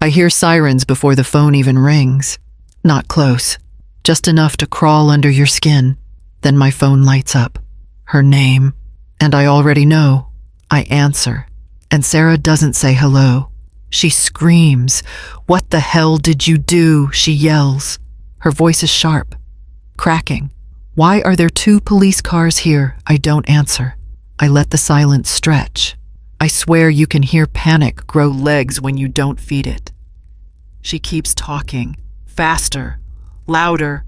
I hear sirens before the phone even rings. Not close, just enough to crawl under your skin. Then my phone lights up. Her name. And I already know. I answer. And Sarah doesn't say hello. She screams. "What the hell did you do?" she yells. Her voice is sharp, cracking. "Why are there 2 police cars here?" I don't answer. I let the silence stretch. I swear you can hear panic grow legs when you don't feed it. She keeps talking. Faster. Louder.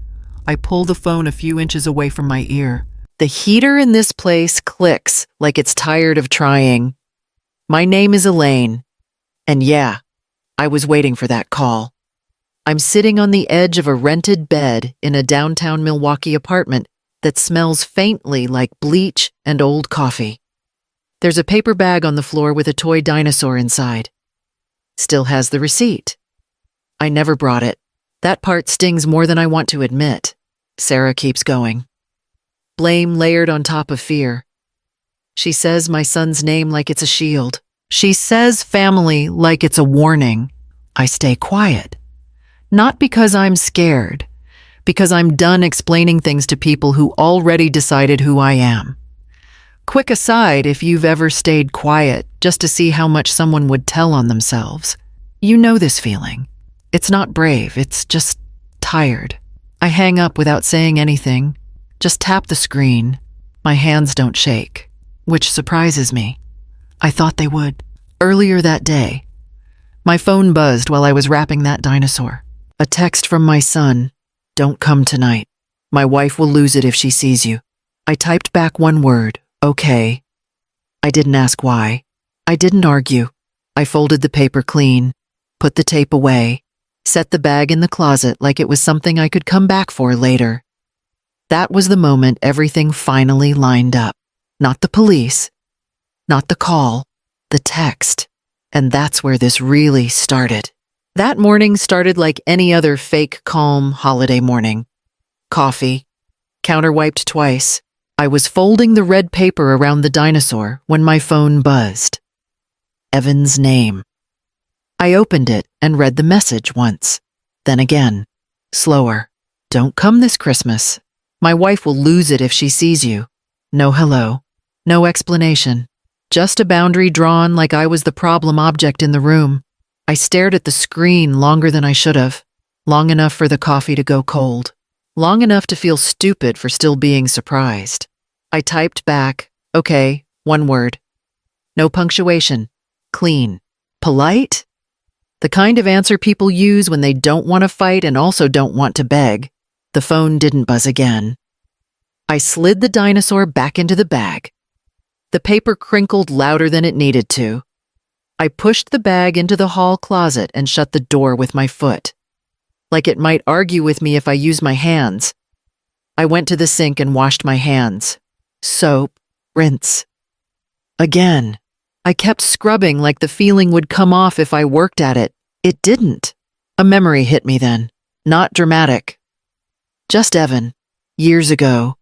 I pull the phone a few inches away from my ear. The heater in this place clicks like it's tired of trying. My name is Elaine. And yeah, I was waiting for that call. I'm sitting on the edge of a rented bed in a downtown Milwaukee apartment that smells faintly like bleach and old coffee. There's a paper bag on the floor with a toy dinosaur inside. Still has the receipt. I never brought it. That part stings more than I want to admit. Sarah keeps going. Blame layered on top of fear. She says my son's name like it's a shield. She says family like it's a warning. I stay quiet. Not because I'm scared, because I'm done explaining things to people who already decided who I am. Quick aside, if you've ever stayed quiet just to see how much someone would tell on themselves, you know this feeling. It's not brave, it's just tired. I hang up without saying anything, just tap the screen. My hands don't shake, which surprises me. I thought they would. Earlier that day, my phone buzzed while I was wrapping that dinosaur. A text from my son. "Don't come tonight. My wife will lose it if she sees you." I typed back one word, "Okay." I didn't ask why. I didn't argue. I folded the paper clean, put the tape away, set the bag in the closet like it was something I could come back for later. That was the moment everything finally lined up. Not the police, not the call, the text. And that's where this really started. That morning started like any other fake, calm holiday morning. Coffee, counter wiped twice. I was folding the red paper around the dinosaur when my phone buzzed. Evan's name. I opened it and read the message once, then again, slower. "Don't come this Christmas. My wife will lose it if she sees you." No hello, no explanation, just a boundary drawn like I was the problem object in the room. I stared at the screen longer than I should have, long enough for the coffee to go cold, long enough to feel stupid for still being surprised. I typed back, "Okay," one word. No punctuation, clean, polite. The kind of answer people use when they don't want to fight and also don't want to beg. The phone didn't buzz again. I slid the dinosaur back into the bag. The paper crinkled louder than it needed to. I pushed the bag into the hall closet and shut the door with my foot. Like it might argue with me if I used my hands. I went to the sink and washed my hands. Soap, rinse. Again. I kept scrubbing like the feeling would come off if I worked at it. It didn't. A memory hit me then. Not dramatic. Just Evan, years ago,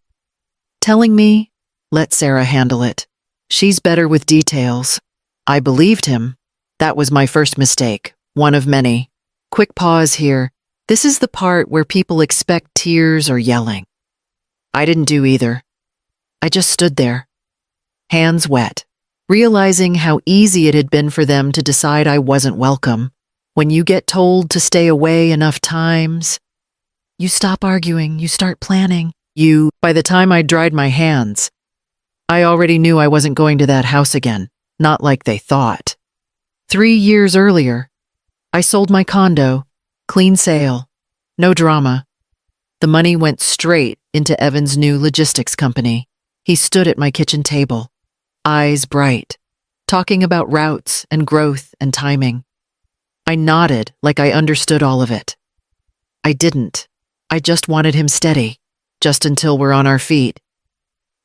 telling me, "Let Sarah handle it. She's better with details." I believed him. That was my first mistake, one of many. Quick pause here. This is the part where people expect tears or yelling. I didn't do either. I just stood there, hands wet, realizing how easy it had been for them to decide I wasn't welcome. When you get told to stay away enough times, you stop arguing, you start planning. By the time I dried my hands, I already knew I wasn't going to that house again, not like they thought. 3 years earlier, I sold my condo, clean sale, no drama. The money went straight into Evan's new logistics company. He stood at my kitchen table, eyes bright, talking about routes and growth and timing. I nodded like I understood all of it. I didn't. I just wanted him steady, just until we're on our feet.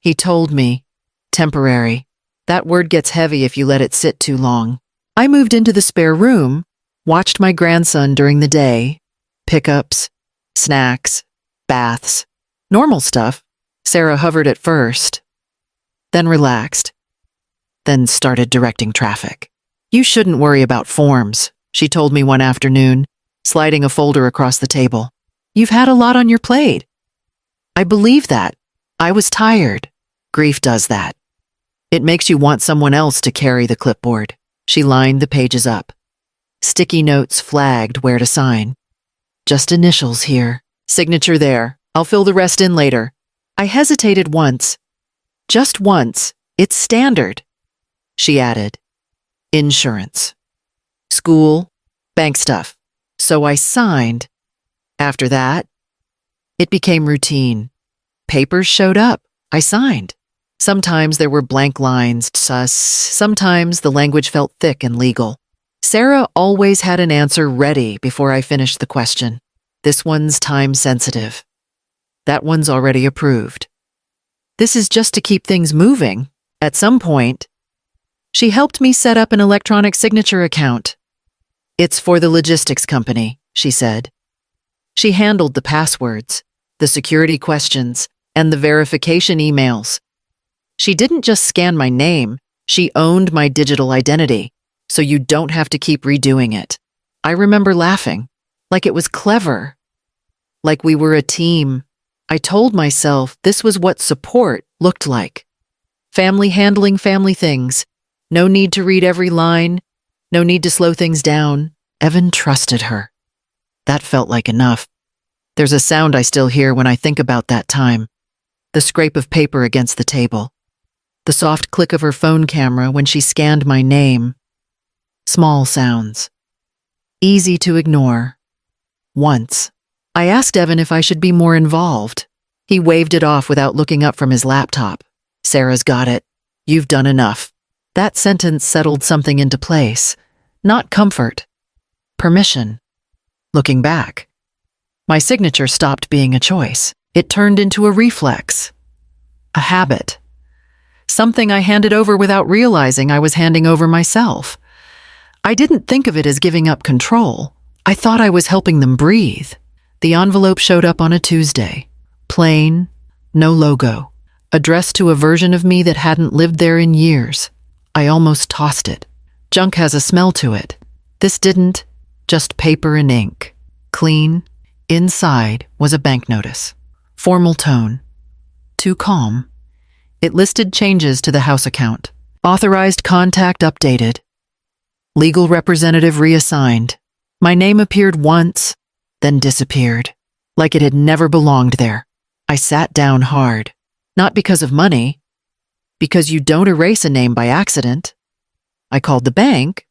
He told me, temporary. That word gets heavy if you let it sit too long. I moved into the spare room, watched my grandson during the day, pickups, snacks, baths, normal stuff. Sarah hovered at first, then relaxed, then started directing traffic. "You shouldn't worry about forms," she told me one afternoon, sliding a folder across the table. You've had a lot on your plate. I believe that. I was tired. Grief does that. It makes you want someone else to carry the clipboard. She lined the pages up. Sticky notes flagged where to sign. Just initials here. Signature there. I'll fill the rest in later. I hesitated once. Just once. It's standard. She added. Insurance. School. Bank stuff. So I signed. After that, it became routine. Papers showed up. I signed. Sometimes there were blank lines, sometimes the language felt thick and legal. Sarah always had an answer ready before I finished the question. This one's time sensitive. That one's already approved. This is just to keep things moving. At some point, she helped me set up an electronic signature account. It's for the logistics company, she said. She handled the passwords, the security questions, and the verification emails. She didn't just scan my name, she owned my digital identity, so you don't have to keep redoing it. I remember laughing, like it was clever, like we were a team. I told myself this was what support looked like. Family handling family things. No need to read every line, no need to slow things down. Evan trusted her. That felt like enough. There's a sound I still hear when I think about that time. The scrape of paper against the table. The soft click of her phone camera when she scanned my name. Small sounds. Easy to ignore. Once, I asked Evan if I should be more involved. He waved it off without looking up from his laptop. Sarah's got it. You've done enough. That sentence settled something into place. Not comfort. Permission. Looking back, my signature stopped being a choice. It turned into a reflex. A habit. Something I handed over without realizing I was handing over myself. I didn't think of it as giving up control. I thought I was helping them breathe. The envelope showed up on a Tuesday. Plain, no logo. Addressed to a version of me that hadn't lived there in years. I almost tossed it. Junk has a smell to it. This didn't. Just paper and ink. Clean. Inside was a bank notice. Formal tone. Too calm. It listed changes to the house account. Authorized contact updated. Legal representative reassigned. My name appeared once, then disappeared, like it had never belonged there. I sat down hard. Not because of money, because you don't erase a name by accident. I called the bank,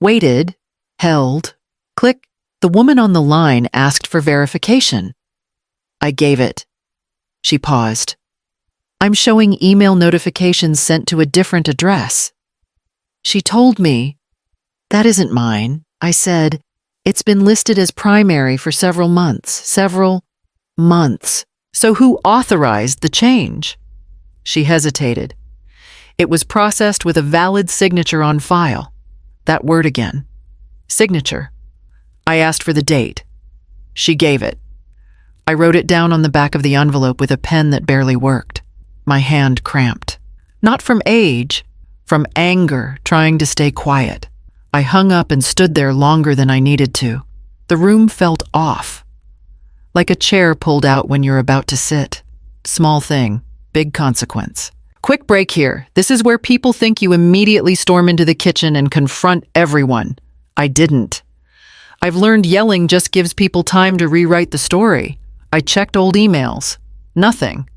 waited, held, click. The woman on the line asked for verification. I gave it. She paused. I'm showing email notifications sent to a different address. She told me, that isn't mine. I said, it's been listed as primary for several months. Several months. So who authorized the change? She hesitated. It was processed with a valid signature on file. That word again. Signature. I asked for the date. She gave it. I wrote it down on the back of the envelope with a pen that barely worked. My hand cramped. Not from age, from anger, trying to stay quiet. I hung up and stood there longer than I needed to. The room felt off. Like a chair pulled out when you're about to sit. Small thing, big consequence. Quick break here. This is where people think you immediately storm into the kitchen and confront everyone. I didn't. I've learned yelling just gives people time to rewrite the story. I checked old emails. Nothing.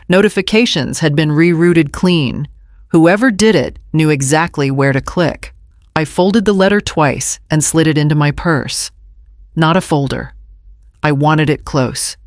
Notifications had been rerouted clean. Whoever did it knew exactly where to click. I folded the letter twice and slid it into my purse. Not a folder. I wanted it close.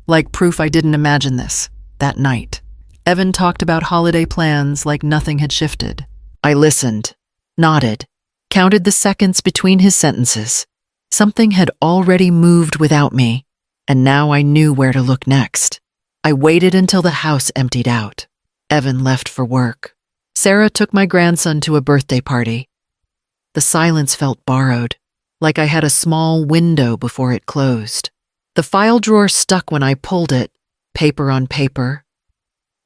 Like proof I didn't imagine this, that night. Evan talked about holiday plans like nothing had shifted. I listened, nodded, counted the seconds between his sentences. Something had already moved without me, and now I knew where to look next. I waited until the house emptied out. Evan left for work. Sarah took my grandson to a birthday party. The silence felt borrowed, like I had a small window before it closed. The file drawer stuck when I pulled it, paper on paper.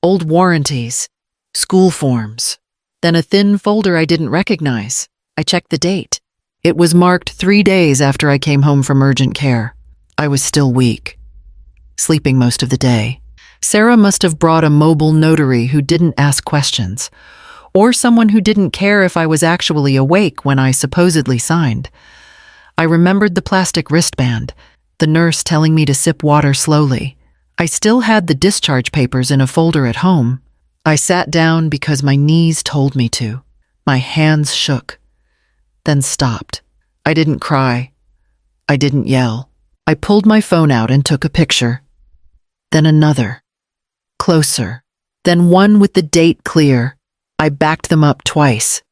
Old warranties, school forms, then a thin folder I didn't recognize. I checked the date. It was marked 3 days after I came home from urgent care. I was still weak, sleeping most of the day. Sarah must have brought a mobile notary who didn't ask questions, or someone who didn't care if I was actually awake when I supposedly signed. I remembered the plastic wristband, the nurse telling me to sip water slowly. I still had the discharge papers in a folder at home. I sat down because my knees told me to. My hands shook, then stopped. I didn't cry. I didn't yell. I pulled my phone out and took a picture. Then another. Closer. Then one with the date clear. I backed them up twice.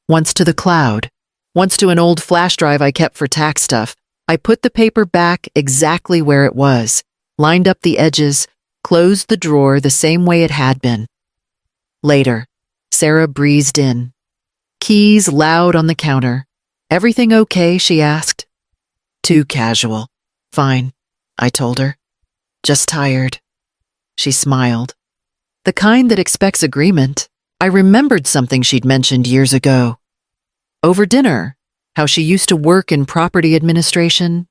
Once to the cloud. Once to an old flash drive I kept for tax stuff. I put the paper back exactly where it was, lined up the edges, closed the drawer the same way it had been. Later, Sarah breezed in. Keys loud on the counter. "Everything okay?" she asked. Too casual. "Fine," I told her. "Just tired." She smiled. The kind that expects agreement. I remembered something she'd mentioned years ago. Over dinner, how she used to work in property administration.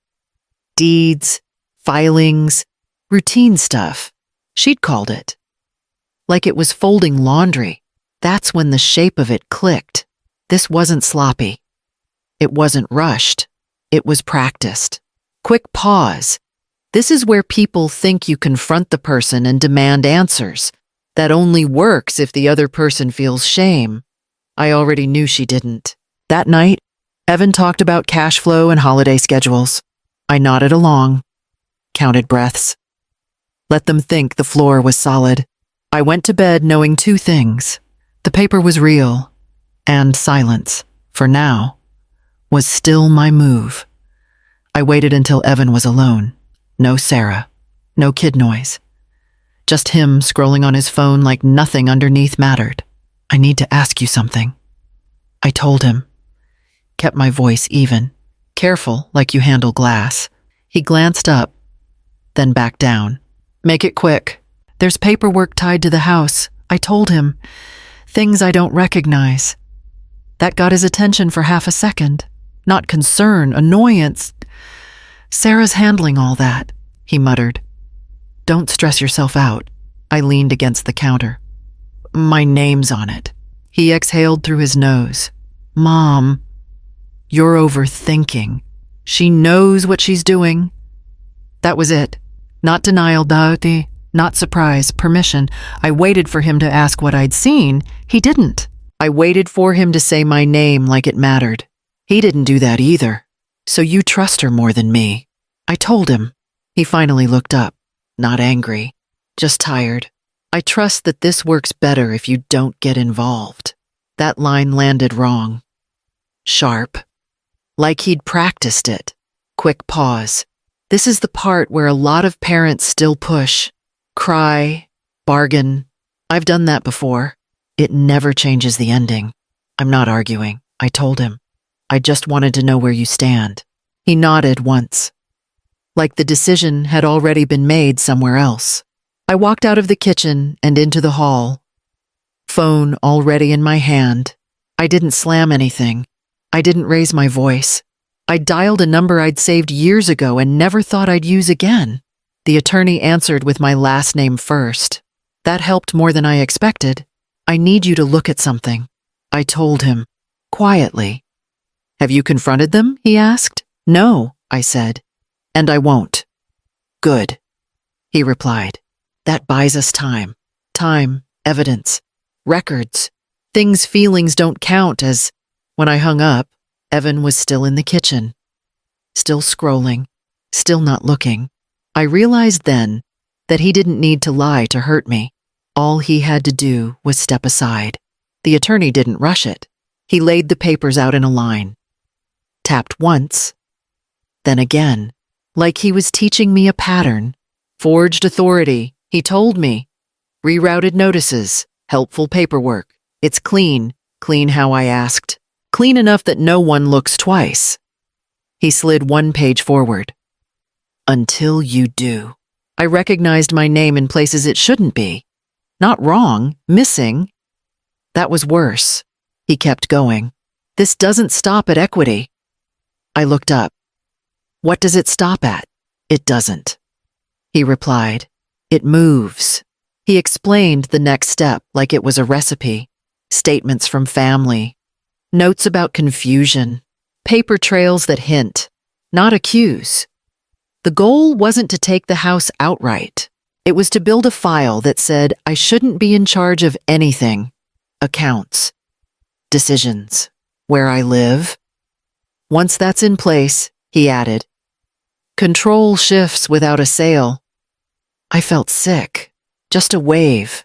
Deeds, filings, routine stuff. She'd called it. Like it was folding laundry. That's when the shape of it clicked. This wasn't sloppy. It wasn't rushed. It was practiced. Quick pause. This is where people think you confront the person and demand answers. That only works if the other person feels shame. I already knew she didn't. That night, Evan talked about cash flow and holiday schedules. I nodded along, counted breaths. Let them think the floor was solid. I went to bed knowing 2 things. The paper was real, and silence, for now, was still my move. I waited until Evan was alone. No Sarah, no kid noise. Just him scrolling on his phone like nothing underneath mattered. "I need to ask you something," I told him. Kept my voice even. Careful, like you handle glass. He glanced up, then back down. "Make it quick. There's paperwork tied to the house," I told him. "Things I don't recognize." That got his attention for half a second. Not concern, annoyance. "Sarah's handling all that," he muttered. "Don't stress yourself out." I leaned against the counter. "My name's on it." He exhaled through his nose. "Mom, you're overthinking. She knows what she's doing." That was it. Not denial, not surprise, permission. I waited for him to ask what I'd seen. He didn't. I waited for him to say my name like it mattered. He didn't do that either. "So you trust her more than me," I told him. He finally looked up, not angry, just tired. "I trust that this works better if you don't get involved." That line landed wrong. Sharp. Like he'd practiced it. Quick pause. This is the part where a lot of parents still push. Cry. Bargain. I've done that before. It never changes the ending. "I'm not arguing," I told him. "I just wanted to know where you stand." He nodded once. Like the decision had already been made somewhere else. I walked out of the kitchen and into the hall. Phone already in my hand. I didn't slam anything. I didn't raise my voice. I dialed a number I'd saved years ago and never thought I'd use again. The attorney answered with my last name first. That helped more than I expected. "I need you to look at something," I told him, quietly. "Have you confronted them?" he asked. "No," I said. "And I won't." "Good," he replied. "That buys us time. Time, evidence, records. Things feelings don't count as..." When I hung up, Evan was still in the kitchen. Still scrolling, still not looking. I realized then that he didn't need to lie to hurt me. All he had to do was step aside. The attorney didn't rush it. He laid the papers out in a line. Tapped once, then again, like he was teaching me a pattern. Forged authority, he told me. Rerouted notices, helpful paperwork. It's clean, clean how I asked. Clean enough that no one looks twice. He slid 1 page forward. "Until you do." I recognized my name in places it shouldn't be. Not wrong, missing. That was worse. He kept going. "This doesn't stop at equity. I looked up. What does it stop at? It doesn't. He replied. It moves. He explained the next step like it was a recipe. Statements from family. Notes about confusion. Paper trails that hint, not accuse. The goal wasn't to take the house outright. It was to build a file that said I shouldn't be in charge of anything. Accounts. Decisions. Where I live. Once that's in place, he added, control shifts without a sail. I felt sick. Just a wave.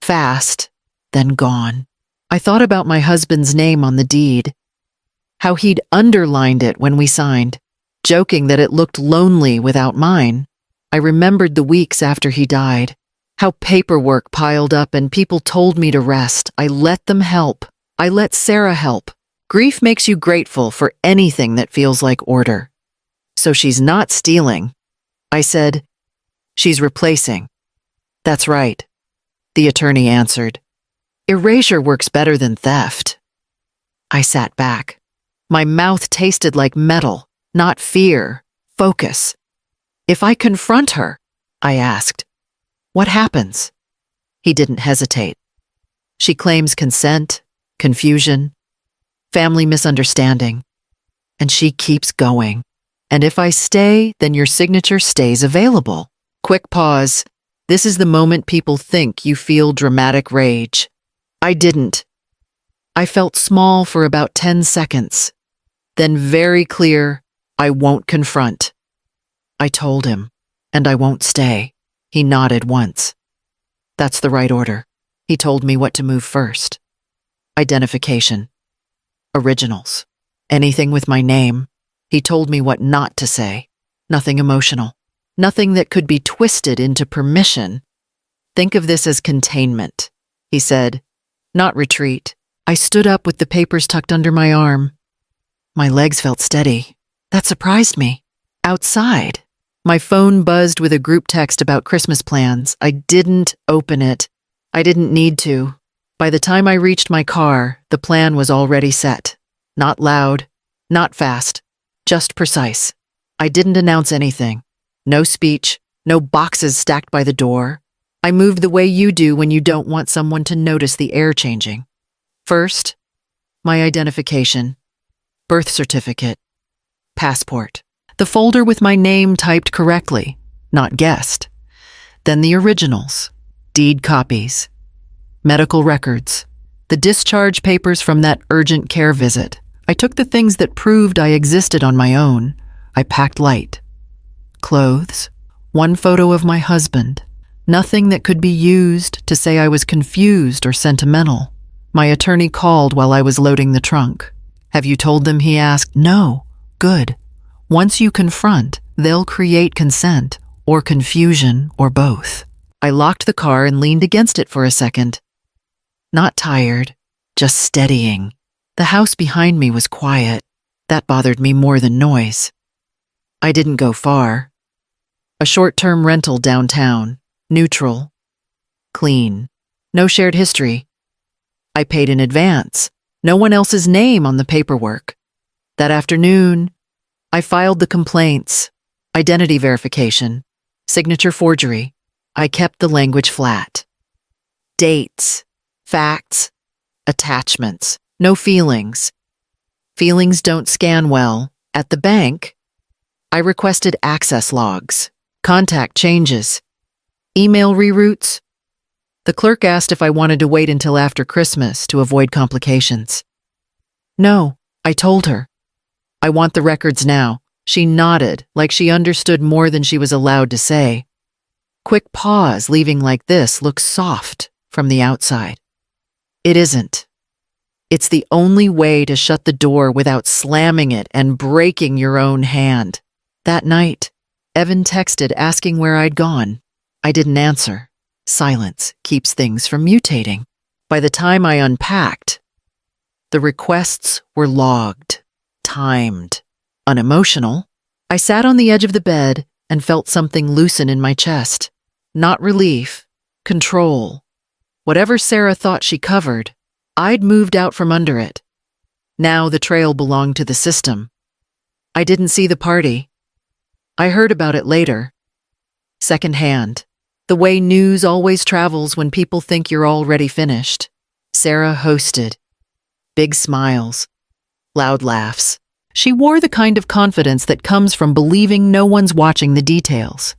Fast, then gone. I thought about my husband's name on the deed. How he'd underlined it when we signed, joking that it looked lonely without mine. I remembered the weeks after he died. How paperwork piled up and people told me to rest. I let them help. I let Sarah help. Grief makes you grateful for anything that feels like order. So she's not stealing. I said, she's replacing. That's right, the attorney answered. Erasure works better than theft. I sat back. My mouth tasted like metal, not fear, focus. If I confront her, I asked, what happens? He didn't hesitate. She claims consent, confusion, family misunderstanding, and she keeps going. And if I stay, then your signature stays available. Quick pause. This is the moment people think you feel dramatic rage. I didn't. I felt small for about 10 seconds. Then very clear, I won't confront. I told him, and I won't stay. He nodded once. That's the right order. He told me what to move first. Identification. Originals. Anything with my name. He told me what not to say. Nothing emotional. Nothing that could be twisted into permission. Think of this as containment, he said, not retreat. I stood up with the papers tucked under my arm. My legs felt steady. That surprised me. Outside. My phone buzzed with a group text about Christmas plans. I didn't open it. I didn't need to. By the time I reached my car, the plan was already set. Not loud, not fast, just precise. I didn't announce anything. No speech, no boxes stacked by the door. I moved the way you do when you don't want someone to notice the air changing. First, my identification, birth certificate, passport, the folder with my name typed correctly, not guessed. Then the originals, deed copies, medical records, the discharge papers from that urgent care visit. I took the things that proved I existed on my own. I packed light. Clothes, one photo of my husband, nothing that could be used to say I was confused or sentimental. My attorney called while I was loading the trunk. Have you told them? He asked. No. Good. Once you confront, they'll create consent, or confusion, or both. I locked the car and leaned against it for a second. Not tired, just steadying. The house behind me was quiet. That bothered me more than noise. I didn't go far. A short-term rental downtown, neutral, clean, no shared history. I paid in advance, no one else's name on the paperwork. That afternoon, I filed the complaints, identity verification, signature forgery. I kept the language flat. Dates, facts, attachments, no feelings. Feelings don't scan well. At the bank, I requested access logs, contact changes, email reroutes. The clerk asked if I wanted to wait until after Christmas to avoid complications. No, I told her. I want the records now. She nodded, like she understood more than she was allowed to say. Quick pause, leaving like this, looks soft from the outside. It isn't. It's the only way to shut the door without slamming it and breaking your own hand. That night, Evan texted asking where I'd gone. I didn't answer. Silence keeps things from mutating. By the time I unpacked, the requests were logged, timed, unemotional. I sat on the edge of the bed and felt something loosen in my chest. Not relief, control. Whatever Sarah thought she covered, I'd moved out from under it. Now the trail belonged to the system. I didn't see the party. I heard about it later. Secondhand. The way news always travels when people think you're already finished. Sarah hosted. Big smiles. Loud laughs. She wore the kind of confidence that comes from believing no one's watching the details.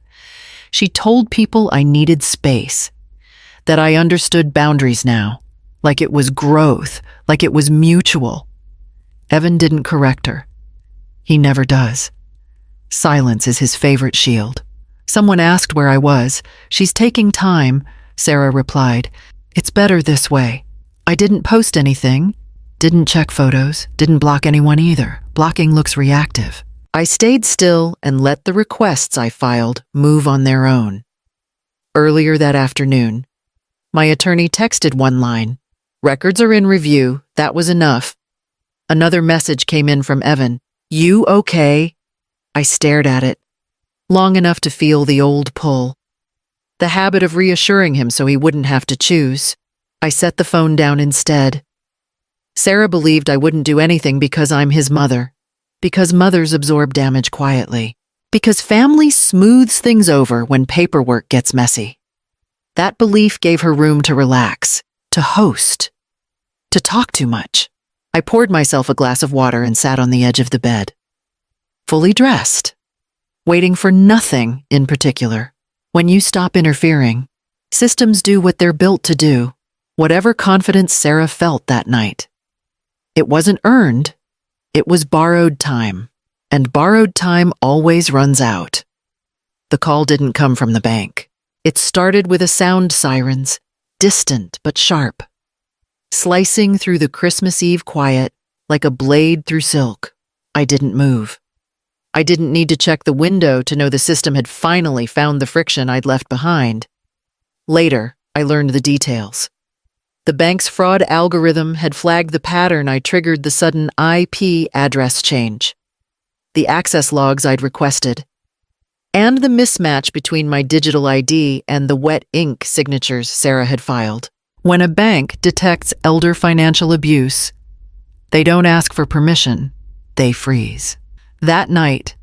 She told people I needed space, that I understood boundaries now, like it was growth, like it was mutual. Evan didn't correct her. He never does. Silence is his favorite shield. Someone asked where I was. She's taking time, Sarah replied. It's better this way. I didn't post anything, didn't check photos, didn't block anyone either. Blocking looks reactive. I stayed still and let the requests I filed move on their own. Earlier that afternoon, my attorney texted one line. Records are in review. That was enough. Another message came in from Evan. You okay? I stared at it, long enough to feel the old pull. The habit of reassuring him so he wouldn't have to choose. I set the phone down instead. Sarah believed I wouldn't do anything because I'm his mother, because mothers absorb damage quietly, because family smooths things over when paperwork gets messy. That belief gave her room to relax, to host, to talk too much. I poured myself a glass of water and sat on the edge of the bed, fully dressed, waiting for nothing in particular. When you stop interfering, systems do what they're built to do. Whatever confidence Sarah felt that night. It wasn't earned, it was borrowed time, and borrowed time always runs out. The call didn't come from the bank. It started with a sound sirens, distant but sharp, slicing through the Christmas Eve quiet like a blade through silk. I didn't move. I didn't need to check the window to know the system had finally found the friction I'd left behind. Later, I learned the details. The bank's fraud algorithm had flagged the pattern I triggered the sudden IP address change, the access logs I'd requested, and the mismatch between my digital ID and the wet ink signatures Sarah had filed. When a bank detects elder financial abuse, they don't ask for permission, they freeze. That night,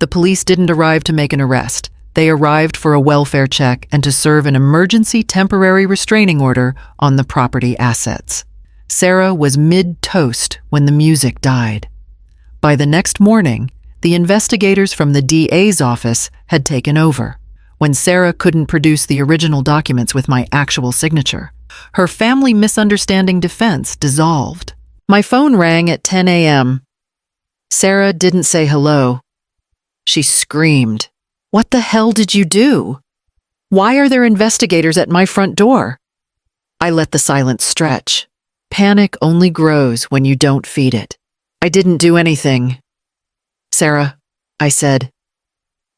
the police didn't arrive to make an arrest. They arrived for a welfare check and to serve an emergency temporary restraining order on the property assets. Sarah was mid-toast when the music died. By the next morning, the investigators from the DA's office had taken over. When Sarah couldn't produce the original documents with my actual signature, her family misunderstanding defense dissolved. My phone rang at 10 a.m. Sarah didn't say hello. She screamed. What the hell did you do? Why are there investigators at my front door? I let the silence stretch. Panic only grows when you don't feed it. I didn't do anything. Sarah, I said,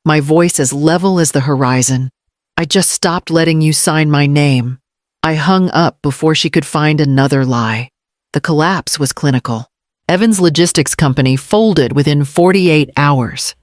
my voice as level as the horizon. I just stopped letting you sign my name. I hung up before she could find another lie. The collapse was clinical. Evan's logistics company folded within 48 hours.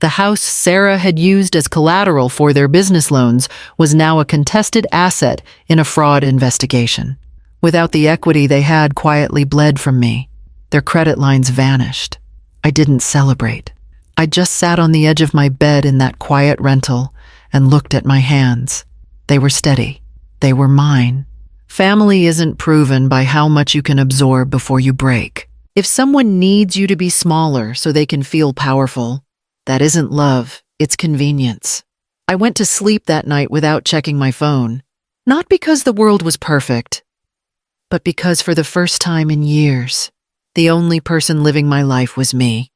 The house Sarah had used as collateral for their business loans was now a contested asset in a fraud investigation. Without the equity they had quietly bled from me, their credit lines vanished. I didn't celebrate. I just sat on the edge of my bed in that quiet rental and looked at my hands. They were steady. They were mine. Family isn't proven by how much you can absorb before you break. If someone needs you to be smaller so they can feel powerful, that isn't love, it's convenience. I went to sleep that night without checking my phone, not because the world was perfect, but because for the first time in years, the only person living my life was me.